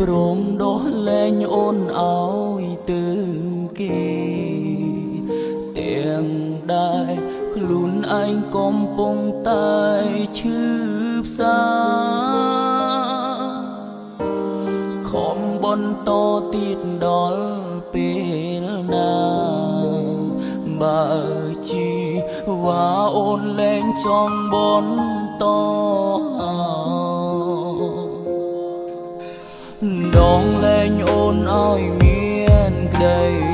ព្រមដោះលែងអូនឲ្យទៅគេទាំងដែរខ្លួនឯងកំពុងតែឈឺផ្សាខំបន្តទៀតដល់ពេលណាបើជីវ៉ាអូនលែងចង់បន្តដងលែងអូនឲ្យមានក្តី